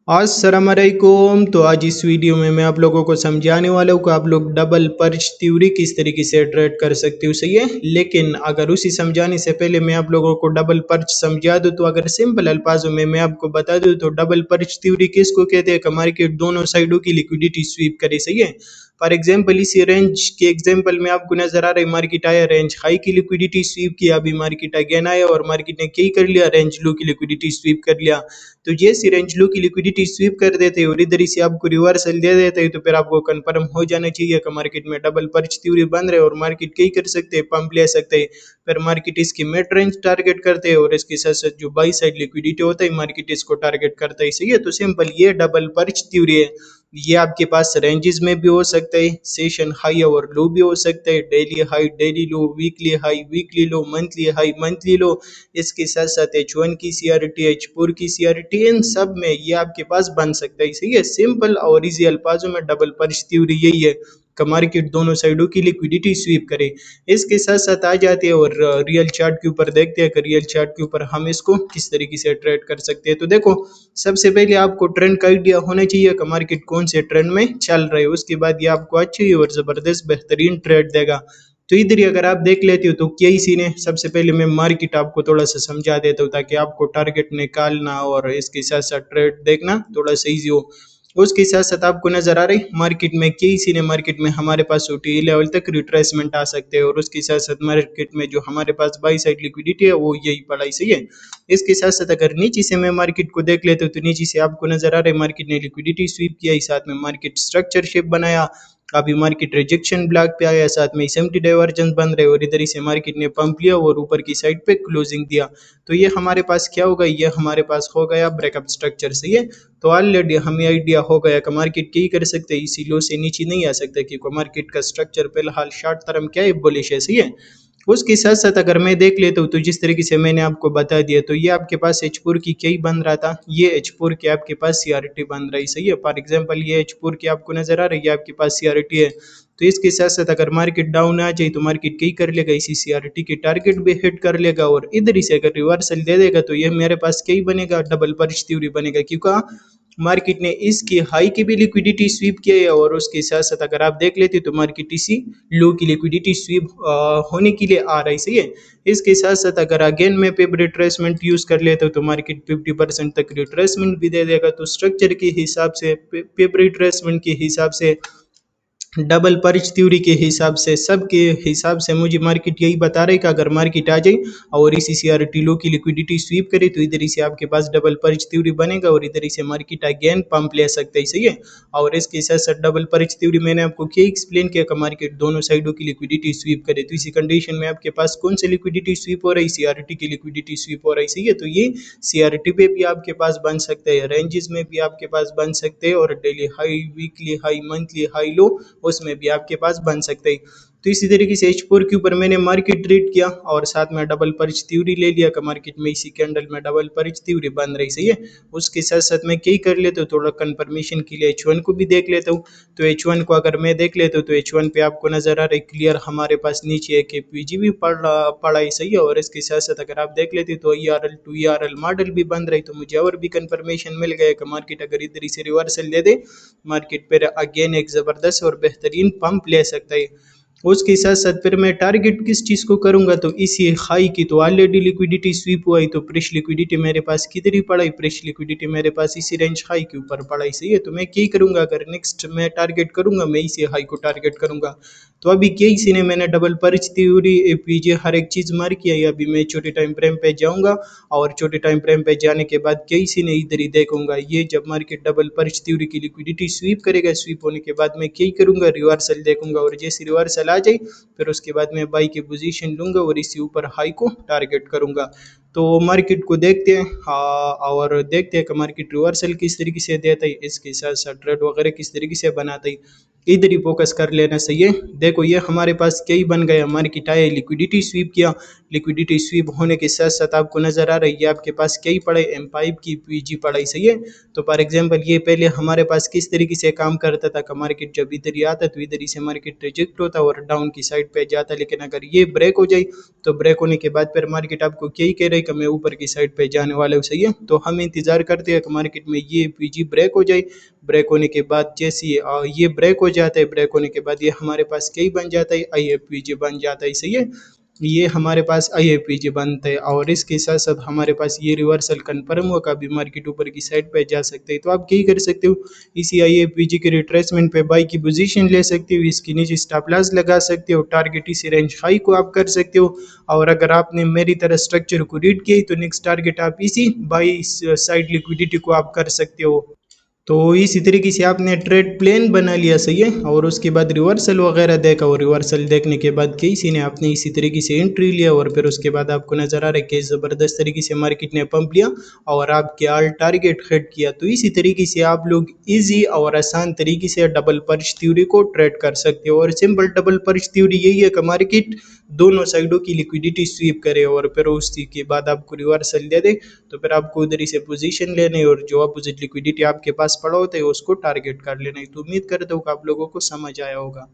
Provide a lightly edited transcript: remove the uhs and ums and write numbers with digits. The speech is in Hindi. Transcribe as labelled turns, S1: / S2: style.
S1: अस्सलामुअलैकुम। तो आज इस वीडियो में मैं आप लोगों को समझाने वाला हूँ कि आप लोग डबल पर्च थ्योरी किस तरीके से ट्रेड कर सकते हो। सही है, लेकिन अगर उसी समझाने से पहले मैं आप लोगों को डबल पर्च समझा दूँ तो अगर सिंपल अल्फाजों में मैं आपको बता दूँ तो डबल पर्च थ्योरी किसको कहते हैं कि मार्केट दोनों साइडों की लिक्विडिटी स्वीप करे। सही है, फॉर एग्जाम्पल इसी रेंज के एग्जाम्पल में आपको नजर आ रहा है मार्केट आया, रेंज हाई की लिक्विडिटी स्वीप किया, अभी मार्केट अगेन आया और मार्केट ने क्या कर लिया, रेंज लो की लिक्विडिटी स्वीप कर लिया। तो जैसे रेंज लो की लिक्विडिटी स्वीप कर देते हैं और इधर ही से आपको रिवर्सल दे देते हैं तो फिर आपको कंफर्म हो जाना चाहिए कि मार्केट में डबल पर्च थ्योरी बन रहे और मार्केट क्या कर सकते हैं, पंप ले सकते हैं। फिर मार्केट इसकी मिड रेंज टारगेट करते हैं और इसके साथ साथ जो बाई साइड लिक्विडिटी होता है मार्केट इसको टारगेट करता है। सही है, तो सिंपल ये डबल पर्च थ्योरी है। ये आपके पास रेंजेस में भी हो सकता है, सेशन हाई और लो भी हो सकता है, डेली हाई डेली लो, वीकली हाई वीकली लो, मंथली हाई मंथली लो। इसके साथ साथ H1 की CRT, H4 की CRT, इन सब में ये आपके पास बन सकता है। सही है, सिंपल और इजी अल्फाजों में डबल पर्च थ्योरी यही है कि मार्केट दोनों साइडों की लिक्विडिटी स्वीप करे। इसके साथ साथ आ जाते हैं और रियल चार्ट के ऊपर देखते हैं कि रियल चार्ट के ऊपर हम इसको किस तरीके से ट्रेड कर सकते हैं। तो देखो, सबसे पहले आपको ट्रेंड का आइडिया होना चाहिए कि मार्केट कौन से ट्रेंड में चल रहे है, उसके बाद ये आपको अच्छी और ज़बरदस्त बेहतरीन ट्रेड देगा। तो इधर ही अगर आप देख लेते हो तो क्या ही सीन है। सबसे पहले मैं मार्केट आपको थोड़ा सा समझा देता हूँ ताकि आपको टारगेट निकालना और इसके साथ साथ ट्रेड देखना थोड़ा सा ईजी हो। उसके साथ साथ आपको नजर आ रही मार्केट में क्या सीन है, मार्केट में हमारे पास OTE लेवल तक रिट्रेसमेंट आ सकते हैं और उसके साथ साथ मार्केट में जो हमारे पास बाई साइड लिक्विडिटी है वो यही पड़ा। सही है, इसके साथ साथ अगर नीचे से मैं मार्केट को देख लेते हो तो नीचे से आपको नजर आ रहा है मार्केट ने लिक्विडिटी स्वीप किया, साथ में मार्केट स्ट्रक्चर शेप बनाया, अभी मार्केट रिजेक्शन ब्लॉक पे आया, साथ में SMT डाइवर्जेंस बन रहे और इधर से मार्केट ने पंप लिया और ऊपर की साइड पे क्लोजिंग दिया। तो ये हमारे पास क्या होगा, ये हमारे पास हो गया ब्रेकअप स्ट्रक्चर। सही है, तो ऑलरेडी हमें आइडिया हो गया कि मार्केट क्या ही कर सकते हैं, इसी लो से नीचे नहीं आ सकता क्योंकि मार्केट का स्ट्रक्चर फिलहाल शॉर्ट टर्म क्या है, बुलिश है। सही है, उसके साथ साथ अगर मैं देख लेता हूँ तो जिस तरीके से मैंने आपको बता दिया तो ये आपके पास H4 की क्या ही बन रहा था, ये H4 की आपके पास CRT बन रही। सही है, फॉर एग्जांपल ये H4 की आपको नजर आ रही है, आपके पास CRT है। तो इसके साथ साथ अगर मार्केट डाउन आ जाए तो मार्केट क्या ही कर लेगा, इसी CRT के टारगेट भी हिट कर लेगा और इधर ही से अगर रिवर्सल दे देगा तो ये मेरे पास क्या ही बनेगा, डबल पर्च थ्योरी बनेगा क्योंकि मार्केट ने इसकी हाई की भी लिक्विडिटी स्वीप किया है और उसके साथ साथ अगर आप देख लेते तो मार्केट इसी लो की लिक्विडिटी स्वीप होने के लिए आ रही। सही है, इसके साथ साथ अगर अगेन मैं पेप रिट्रेसमेंट यूज कर लेता हूँ तो मार्केट 50% तक रिट्रेसमेंट भी दे देगा। तो स्ट्रक्चर के हिसाब से, पेप रिट्रेसमेंट के हिसाब से, डबल पर्च थ्योरी के हिसाब से, सबके हिसाब से मुझे मार्केट यही बता रहा है कि अगर मार्केट आ जाए और इसी CRT लो की लिक्विडिटी स्वीप करे तो इधर ही से आपके पास डबल पर्च थ्योरी बनेगा और इधर ही से मार्केट अगेन पंप ले सकता है। सही है, और इसके साथ साथ डबल पर्च थ्योरी मैंने आपको क्या एक्सप्लेन किया कि मार्केट दोनों साइडों की लिक्विडिटी स्वीप करे। तो इसी कंडीशन में आपके पास कौन सी लिक्विडिटी स्वीप हो रही है, CRT की लिक्विडिटी स्वीप हो रही है। सही है, तो ये CRT पे भी आपके पास बन सकते हैं, रेंजेस में भी आपके पास बन सकते हैं और daily high weekly high monthly high low उसमें भी आपके पास बन सकते हैं। तो इसी तरीके से H4 के ऊपर मैंने मार्केट ट्रेड किया और साथ में डबल पर्च थ्योरी ले लिया कि मार्केट में इसी कैंडल में डबल पर्च थ्योरी बन रही। सही है, उसके साथ साथ मैं क्या कर लेता हूँ, थोड़ा कंफर्मेशन के लिए H1 को भी देख लेता हूँ। तो H1 को अगर मैं देख लेता हूँ तो H1 पे आपको नजर आ रहा है क्लियर हमारे पास नीचे एक PG भी पड़ा ही। सही है, और इसके साथ साथ अगर आप देख लेते तो ERL टू ERL मॉडल भी बन रही। तो मुझे और भी कंफर्मेशन मिल गया कि मार्केट अगर इधर से रिवर्सल दे दे मार्केट पर अगेन एक ज़बरदस्त और बेहतरीन पंप ले सकता है। उसके साथ साथ फिर मैं टारगेट किस चीज़ को करूंगा, तो इसी हाई की। तो ऑलरेडी लिक्विडिटी स्वीप हुआ है तो फ्रेश लिक्विडिटी मेरे पास किधर ही पड़ा है, फ्रेश लिक्विडिटी मेरे पास इसी रेंज हाई के ऊपर पड़ा है। सही है, तो मैं क्या करूंगा, अगर नेक्स्ट मैं टारगेट करूंगा मैं इसी हाई को टारगेट करूंगा। तो अभी क्या इसी ने मैंने डबल पर्च थ्योरी PG हर एक चीज़ मार किया है। अभी मैं छोटे टाइम फ्रेम पे जाऊंगा और छोटे टाइम फ्रेम पे जाने के बाद क्या इसी ने इधर ही देखूंगा, ये जब मार्केट डबल पर्च थ्योरी की लिक्विडिटी स्वीप करेगा, स्वीप होने के बाद मैं क्या करूंगा, रिवर्सल देखूंगा और जैसे रिवर्सल आ जाए फिर उसके बाद मैं बाई की पोजीशन लूंगा और इसी ऊपर हाई को टारगेट करूंगा। तो मार्केट को देखते हैं, हाँ, और देखते हैं कि मार्केट रिवर्सल किस तरीके से देता है, इसके साथ साथ ट्रेड वगैरह किस तरीके से बनाता है। इधर ही फोकस कर लेना सही है। देखो ये हमारे पास क्या ही बन गया, मार्केट आया, लिक्विडिटी स्वीप किया, लिक्विडिटी स्वीप होने के साथ साथ आपको नजर आ रही है आपके पास क्या ही पड़े, एम पाइप की पीजी पड़ाई सही है। तो फॉर एग्जांपल ये पहले हमारे पास किस तरीके से काम करता था, मार्केट जब इधर ही आता तो इधर ही से मार्केट रिजेक्ट होता और डाउन की साइड पे जाता, लेकिन अगर ये ब्रेक हो जाए तो ब्रेक होने के बाद फिर मार्केट आपको क्या ही कह रही है कि मैं ऊपर की साइड पे जाने वाला हूँ सही है। तो हम इंतजार करते हैं कि मार्केट में ये पीजी ब्रेक हो जाए, ब्रेक होने के बाद जैसे ये ब्रेक हो जाता है, ब्रेक होने के बाद ये हमारे पास क्या ही बन जाता है, IFPG बन जाता है सही है। ये हमारे पास IFPG बनता है और इसके साथ साथ हमारे पास ये रिवर्सल कन्फर्म होगा, भी मार्केट ऊपर की साइड पे जा सकते हैं। तो आप क्या ही कर सकते हो, इसी IFPG के रिट्रेसमेंट पे बाई की पोजीशन ले सकते हो, इसके नीचे स्टॉप लॉस लगा सकते हो, टारगेट इसी रेंज हाई को आप कर सकते हो। और अगर आपने मेरी तरह स्ट्रक्चर को रीड किया तो नेक्स्ट टारगेट आप इसी बाई साइड लिक्विडिटी को आप कर सकते हो। तो इसी तरीके से आपने ट्रेड प्लान बना लिया सही है, और उसके बाद रिवर्सल वगैरह देखा, और रिवर्सल देखने के बाद किसी ने आपने इसी तरीके से एंट्री लिया, और फिर उसके बाद आपको नजर आ रहा है कि ज़बरदस्त तरीके से मार्केट ने पंप लिया और आपके ऑल टारगेट हिट किया। तो इसी तरीके से आप लोग इजी और आसान तरीके से डबल पर्च थ्योरी को ट्रेड कर सकते हो। और सिंपल डबल पर्च थ्योरी यही है कि मार्केट दोनों साइडों की लिक्विडिटी स्वीप करे और फिर उसी के बाद आपको रिवर्सल दे दे, तो फिर आपको उधर ही से पोजीशन लेने और जो अपोजिट लिक्विडिटी आपके पास पड़ा होता है उसको टारगेट कर लेना है। तो उम्मीद करता हूँ कि आप लोगों को समझ आया होगा।